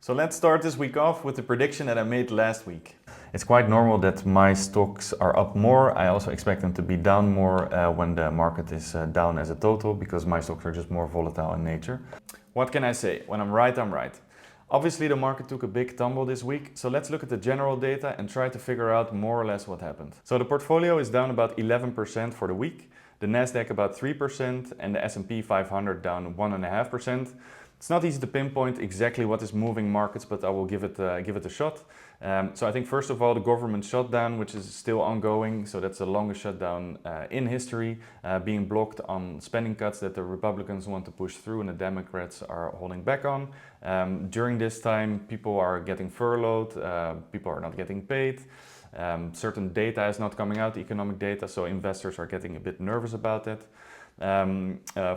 So let's start this week off with the prediction that I made last week. It's quite normal that my stocks are up more. I also expect them to be down more when the market is down as a total, because my stocks are just more volatile in nature. What can I say? When I'm right, I'm right. Obviously the market took a big tumble this week, so let's look at the general data and try to figure out more or less what happened. So the portfolio is down about 11% for the week, the Nasdaq about 3% and the S&P 500 down 1.5%. It's not easy to pinpoint exactly what is moving markets, but I will give it a shot. So I think first of all the government shutdown, which is still ongoing, so that's the longest shutdown in history, being blocked on spending cuts that the Republicans want to push through and the Democrats are holding back on. During this time people are getting furloughed, people are not getting paid. Certain data is not coming out, economic data, so investors are getting a bit nervous about that.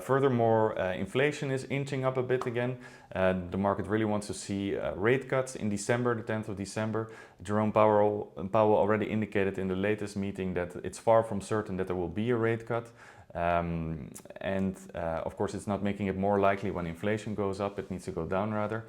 Furthermore, inflation is inching up a bit again. The market really wants to see rate cuts in December, the 10th of December. Jerome Powell already indicated in the latest meeting that it's far from certain that there will be a rate cut. Of course it's not making it more likely when inflation goes up, it needs to go down rather.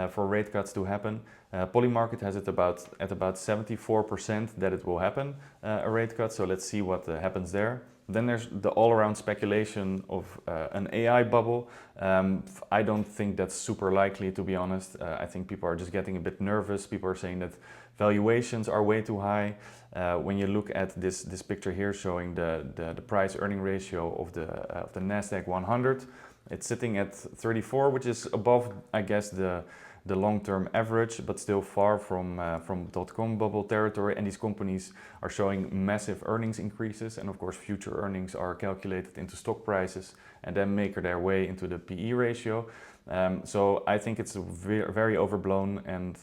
For rate cuts to happen. Polymarket has it at about 74% that it will happen, a rate cut, so let's see what happens there. Then there's the all-around speculation of an AI bubble. I don't think that's super likely, to be honest. I think people are just getting a bit nervous. People are saying that valuations are way too high. When you look at this picture here showing the price-earning ratio of the Nasdaq 100, it's sitting at 34, which is above, I guess, the long-term average, but still far from dot-com bubble territory. And these companies are showing massive earnings increases, and of course future earnings are calculated into stock prices and then make their way into the PE ratio. So I think it's very overblown, and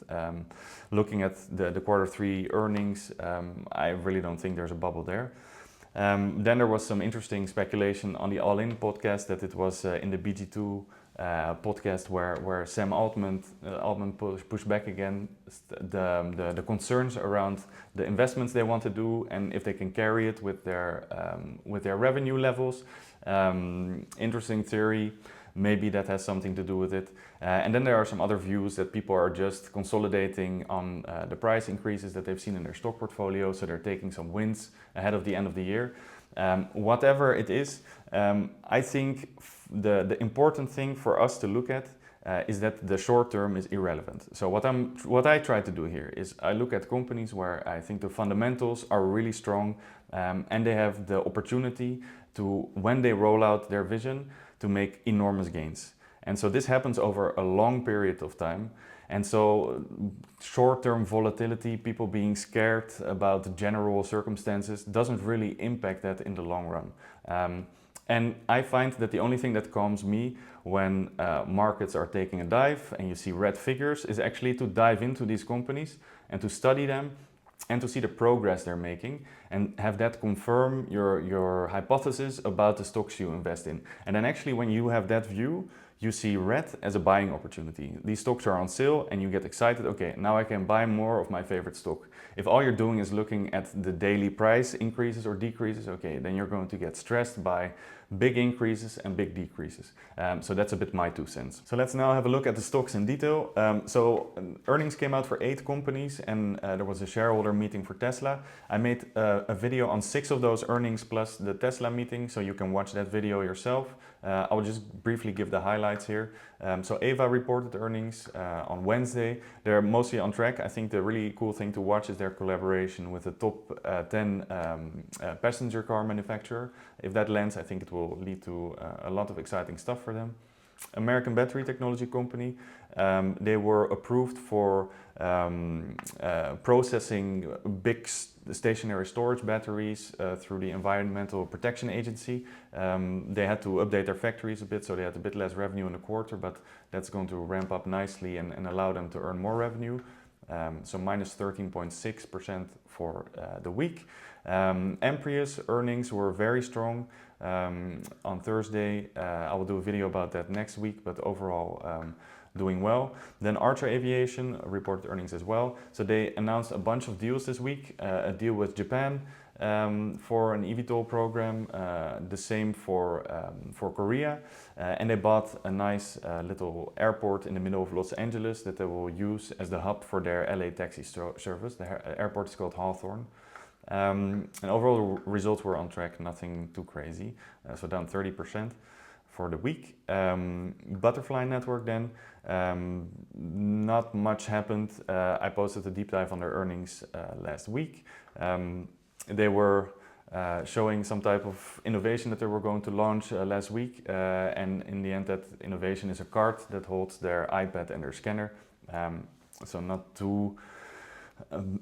looking at the Q3 earnings, I really don't think there's a bubble there. Then there was some interesting speculation on the All In podcast that it was in the BG2 podcast where Sam Altman pushed back again the concerns around the investments they want to do and if they can carry it with their revenue levels. Interesting theory. Maybe that has something to do with it. And then there are some other views that people are just consolidating on the price increases that they've seen in their stock portfolio, so they're taking some wins ahead of the end of the year. Whatever it is, I think the important thing for us to look at is that the short term is irrelevant. So what I try to do here is I look at companies where I think the fundamentals are really strong, and they have the opportunity to, when they roll out their vision, to make enormous gains. And so this happens over a long period of time. And so short-term volatility, people being scared about general circumstances, doesn't really impact that in the long run. And I find that the only thing that calms me when markets are taking a dive and you see red figures is actually to dive into these companies and to study them and to see the progress they're making and have that confirm your hypothesis about the stocks you invest in. And then actually when you have that view, you see red as a buying opportunity. These stocks are on sale and you get excited, okay, now I can buy more of my favorite stock. If all you're doing is looking at the daily price increases or decreases, okay, then you're going to get stressed by big increases and big decreases. So that's a bit my 2 cents. So let's now have a look at the stocks in detail. So earnings came out for 8 companies and there was a shareholder meeting for Tesla. I made a video on 6 of those earnings plus the Tesla meeting, so you can watch that video yourself. I will just briefly give the highlights here. So AEVA reported earnings on Wednesday. They're mostly on track. I think the really cool thing to watch is their collaboration with the top 10 passenger car manufacturer. If that lands, I think it will lead to a lot of exciting stuff for them. American battery technology company, they were approved for processing big stationary storage batteries through the Environmental Protection Agency. They had to update their factories a bit, so they had a bit less revenue in the quarter, but that's going to ramp up nicely and allow them to earn more revenue. So minus 13.6% for the week. AMPX earnings were very strong on Thursday. I will do a video about that next week, but overall doing well. Then Archer Aviation reported earnings as well. So they announced a bunch of deals this week, a deal with Japan, for an eVTOL program, the same for Korea, and they bought a nice little airport in the middle of Los Angeles that they will use as the hub for their LA taxi service. The airport is called Hawthorne. And overall the results were on track, nothing too crazy, so down 30% for the week. Butterfly Network then, not much happened. I posted a deep dive on their earnings last week. They were showing some type of innovation that they were going to launch last week, and in the end that innovation is a card that holds their iPad and their scanner. So not too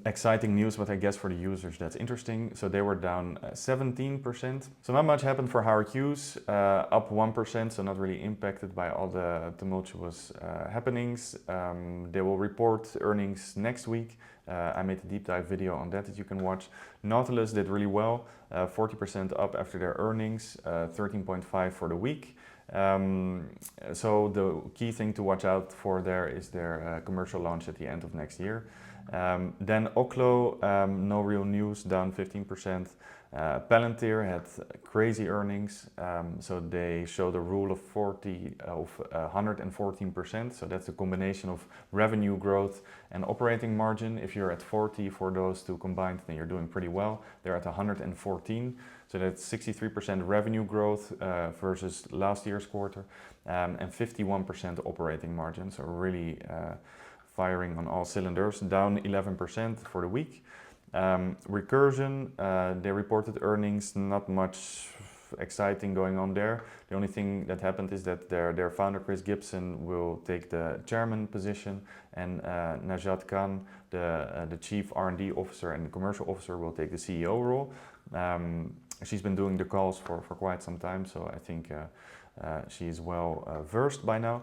exciting news, but I guess for the users that's interesting. So they were down 17%. So not much happened for Howard Hughes, up 1%, so not really impacted by all the tumultuous happenings. They will report earnings next week. I made a deep dive video on that you can watch. Nautilus did really well, 40% up after their earnings, 13.5 for the week. So the key thing to watch out for there is their commercial launch at the end of next year. Then OKLO, no real news, down 15%. Palantir had crazy earnings, so they showed a rule of 40 of 114%. So that's a combination of revenue growth and operating margin. If you're at 40 for those two combined, then you're doing pretty well. They're at 114, so that's 63% revenue growth versus last year's quarter, and 51% operating margin. So really firing on all cylinders, down 11% for the week. Recursion, they reported earnings, not much exciting going on there. The only thing that happened is that their founder Chris Gibson will take the chairman position, and Najat Khan, the chief R&D officer and commercial officer, will take the CEO role. She's been doing the calls for quite some time, so I think she's well versed by now.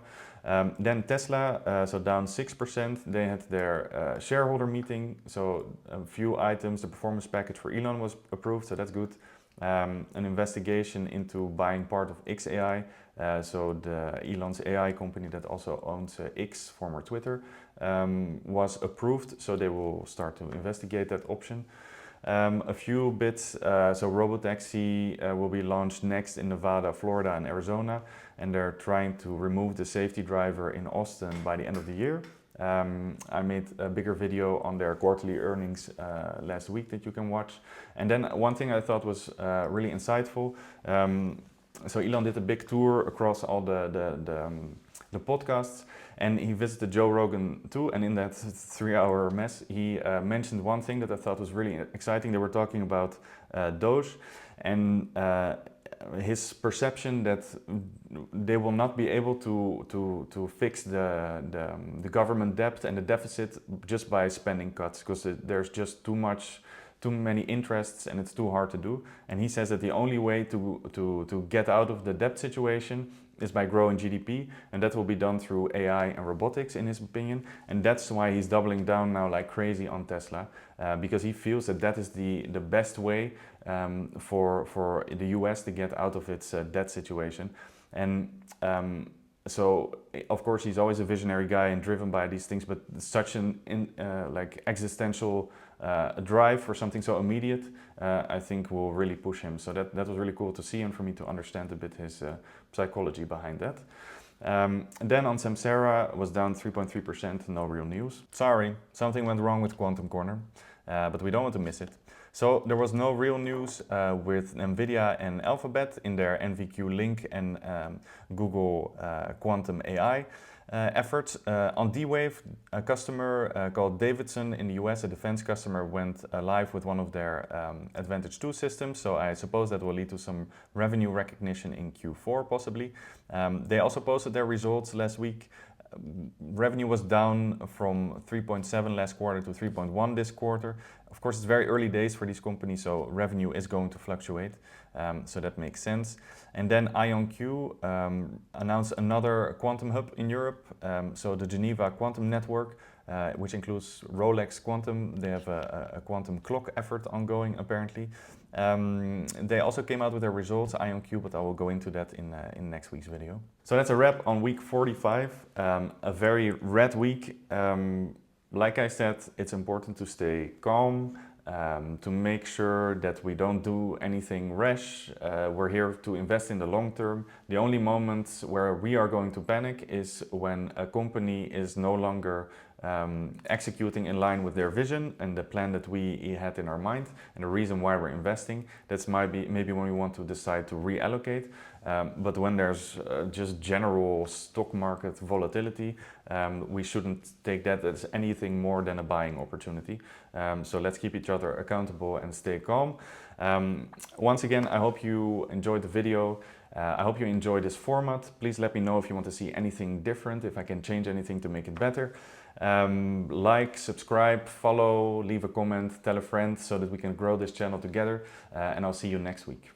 Then Tesla, so down 6%. They had their shareholder meeting, so a few items. The performance package for Elon was approved, so that's good. An investigation into buying part of XAI, so the Elon's AI company that also owns X, former Twitter, was approved, so they will start to investigate that option. A few bits, so Robotaxi will be launched next in Nevada, Florida and Arizona, and they're trying to remove the safety driver in Austin by the end of the year. I made a bigger video on their quarterly earnings last week that you can watch. And then one thing I thought was really insightful, so Elon did a big tour across all the podcasts, and he visited Joe Rogan too, and in that 3-hour mess he mentioned one thing that I thought was really exciting. They were talking about Doge and his perception that they will not be able to fix the government debt and the deficit just by spending cuts, because there's just too many interests and it's too hard to do. And he says that the only way to get out of the debt situation is by growing GDP, and that will be done through AI and robotics, in his opinion. And that's why he's doubling down now like crazy on Tesla, because he feels that that is the best way for the US to get out of its debt situation. And so of course he's always a visionary guy and driven by these things, but such an like existential drive for something so immediate, I think will really push him. So that was really cool to see, and for me to understand a bit his psychology behind that. Then on Samsara was down 3.3%, no real news. Sorry, something went wrong with Quantum Corner, but we don't want to miss it. So there was no real news with NVDA and Alphabet in their NVQ Link and Google Quantum AI efforts. On D-Wave, a customer called Davidson in the US, a defense customer, went live with one of their Advantage 2 systems. So I suppose that will lead to some revenue recognition in Q4 possibly. They also posted their results last week. Revenue was down from 3.7 last quarter to 3.1 this quarter. Of course, it's very early days for these companies, so revenue is going to fluctuate. So that makes sense. And then IONQ announced another quantum hub in Europe. So the Geneva Quantum Network, which includes Rolex Quantum. They have a quantum clock effort ongoing, apparently. They also came out with their results, IONQ, but I will go into that in next week's video. So that's a wrap on week 45, a very red week. Like I said, it's important to stay calm, to make sure that we don't do anything rash. We're here to invest in the long term. The only moments where we are going to panic is when a company is no longer executing in line with their vision and the plan that we had in our mind and the reason why we're investing. That's maybe when we want to decide to reallocate. But when there's just general stock market volatility, we shouldn't take that as anything more than a buying opportunity. So let's keep each other accountable and stay calm. Once again, I hope you enjoyed the video. I hope you enjoy this format. Please let me know if you want to see anything different, if I can change anything to make it better. Like, subscribe, follow, leave a comment, tell a friend so that we can grow this channel together. And I'll see you next week.